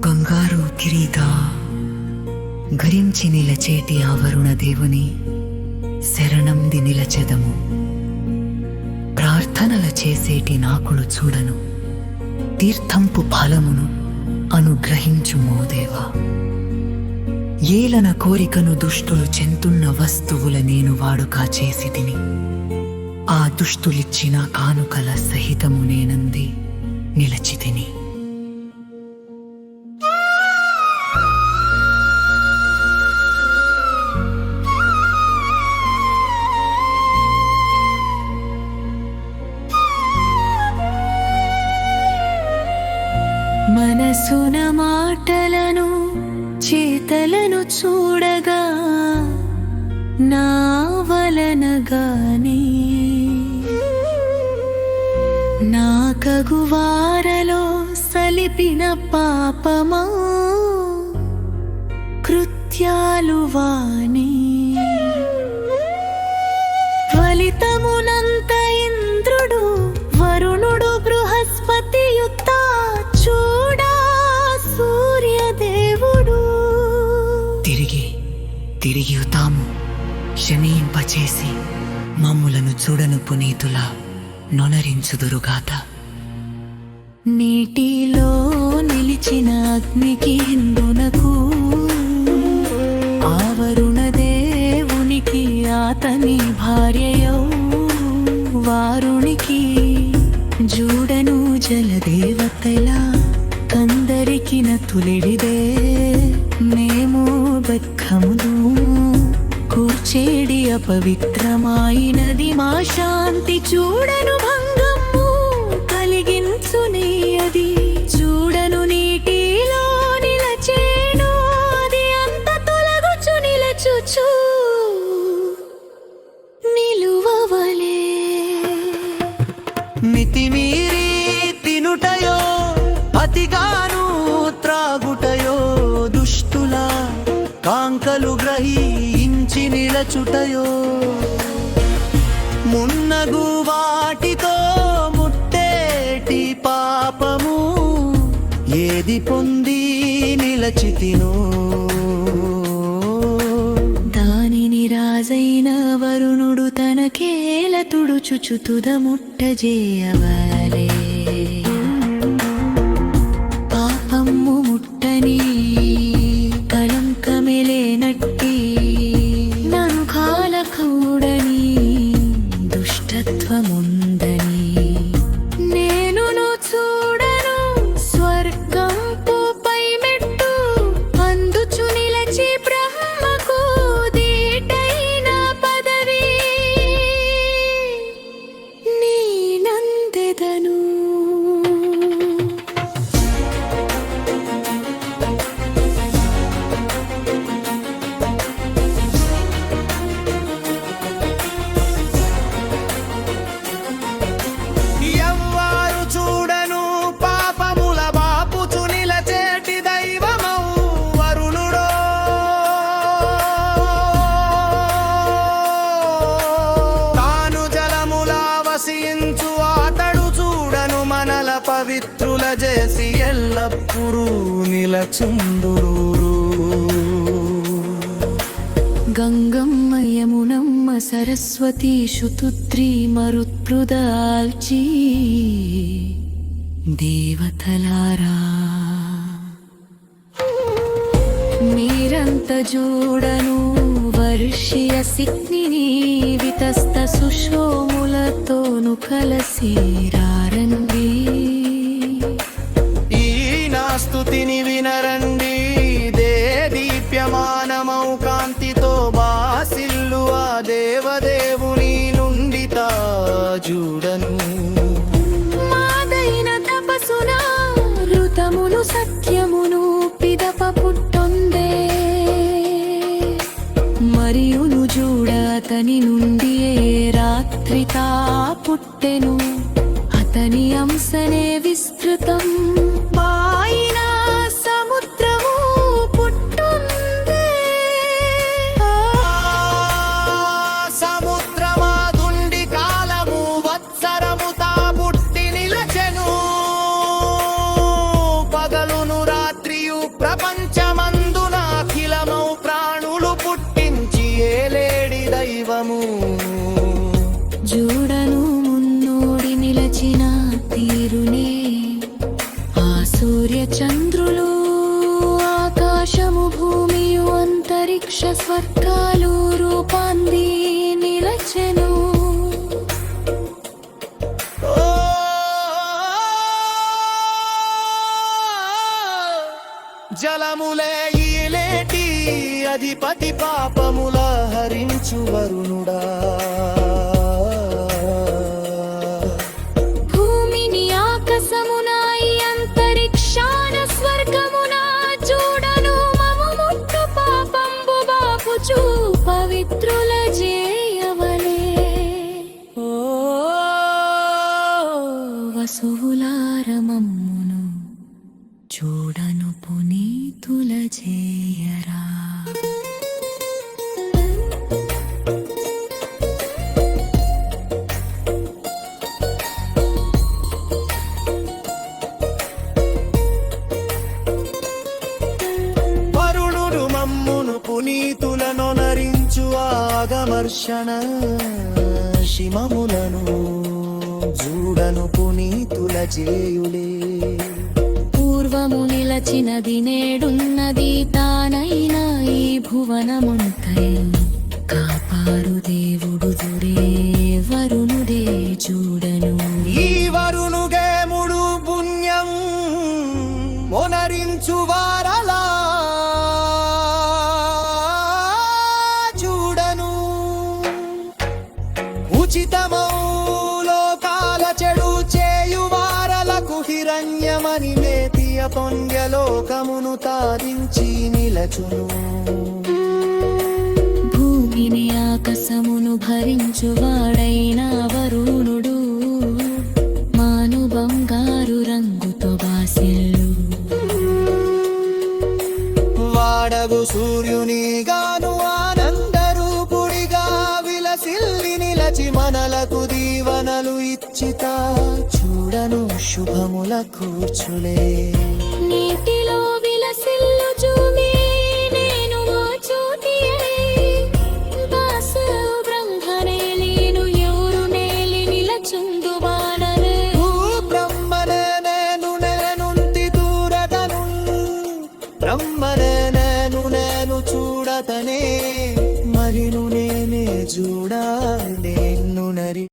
బంగారు కిరీట గరించి నిలచేటి ఆవరుణ దేవుని శరణంది నిలచెదము. ప్రార్థనల చేసేటి నాకుడు చూడను, తీర్థంపు ఫలమును అనుగ్రహించుమో దేవా. ఏలన కోరికను దుష్టులు చెంతున్న వస్తువుల నేను వాడుక చేసి తిని, ఆ దుష్టులిచ్చిన కానుకల సహితము నేనంది నిలచితిని. మనసున మాటలను చేతలను చూడగా నా వలనగానే నా కగువారలో సలిపిన పాపమా కృత్యాలు వాణి ఫలితమునంత ఇంద్రుడు వరుణుడు బృహస్పతి యుక్త చూడా సూర్యదేవుడు తిరిగి తాము క్షమింపచేసి మమ్ములను చూడను పునీతులా నొనరించుదురుగాక. నీటిలో నిలిచిన అగ్నికి హిందునకు ఆవరుణ దేవునికి ఆతని భార్యయౌ వారునికి జూడను జలదేవతలా కందరికి నతులిడిదే మేము బక్కముదు కూర్చేడి అపవిత్రమైనది మా శాంతి చూడను భంగము కలిగించునే అది చూడను నీటిలో నిలచేను అది అంత తొలగుచు నిలచుచు నిలువవలే. మితిమీరి తినుటయో అతిగాను త్రాగుటయో దుష్టుల కాంకలు గ్రహించి నిలచుటయో మున్నగు వాటితో ముట్టేటి పాపము ఏది పొంది నిలచితినో దానిని రాజైన వరుణుడు తనకేల తుడుచుచు తుద ముట్టజేయవలే. పాపము ముట్టని కళంకమెలేనట్టి నను కాలకూడని దుష్టత్వముందని నేనును చూడను స్వర్గంపు పై మెట్టు అందుచు నిలచి బ్రహ్మకు దీటైన పదవి నేనందెదను. ఎవ్వారు చూడను పాపముల బాపుచు నిలచేటి దైవమౌ వరుణుడో తాను జలములా వసించు అతడు చూడను మనల పవిత్రుల చేసి ఎల్లప్పుడూ నిలచుందురు. గంగమ్మ యమునమ్మ సరస్వతి శుతుద్రి మరుత్పృదాల్చి దేవతలారా మీరంత జోడను వర్షియ సిగ్నిని వితస్త సుషోములతోను కలసి రారండి. ఈ నా స్తుతిని వినరండి, దే దీప్యమానమౌ కాంతితో బాసిల్లు ఆ దేవదేవుని నుండి తాజుడను. మాదైన తపసున ఋతమును సత్యమును పిదప పుట్టొందే మరియును చూడ అతని నుండి రాత్రితా పుట్టెను అతని అంశనే విస్తృతం పాయిన సముద్రము పుట్టుందే. సముద్రమాదుండి కాలము వత్సరము తా జూడను మున్నోడి నిలచిన తీరునే ఆ సూర్య చంద్రులు ఆకాశము భూమియు అంతరిక్ష స్వర్గాలు రూపాంది నిలచెను జలములే ఈలేటి అధిపతి పాపముల హరించు వరుణుడా భూమిని ఆకాశమున ఈ అంతరిక్షాన స్వర్గమున చూడను మము ముట్టు పాపంబు బాపుచు పవిత్రుల చేయవలే ఓ వసువులారమమ్మును చూడను పునీతుల చేయరా వరుణుడు మమ్మును పునీతులను నరించు ఆగమర్షణ శిమములను చూడను పునీతుల చేయులే పూర్వము నిలచినది నేడున్నది తానైనా ఈ భువనముంతై కాపారు దేవుడు దురే వరుణుడే చూడను ఈ వరుణుగే ముడు పుణ్యం మొనరించు వారలా చూడను ఉచితమౌ లోకాల చెడు చేయువారలకు హిరణ్యమని మేతియ పొంగలోకమును తారించి నిలచును భూమిని ఆకాశమును భరించువాడైన వరుణుడు మాను బంగారు రంగుతో బాసిల్లు వాడగు సూర్యుని గాను ఆనందరూపుడిగా విలసిల్లి నిలచి మనలకు దీవనలు ఇచ్చిత చూడను శుభముల కూర్చులే నీటిలో విలసిల్లు చూమి నేను ఆ జ్యోతియై. దాసు బ్రహ్మనే లేను ఎవరు నేలి నిలచుందు వానరే. భూ బ్రహ్మనే నేనుంటి దూరతను బ్రహ్మనే నేను చూడతనే మరిను నేనే చూడాలి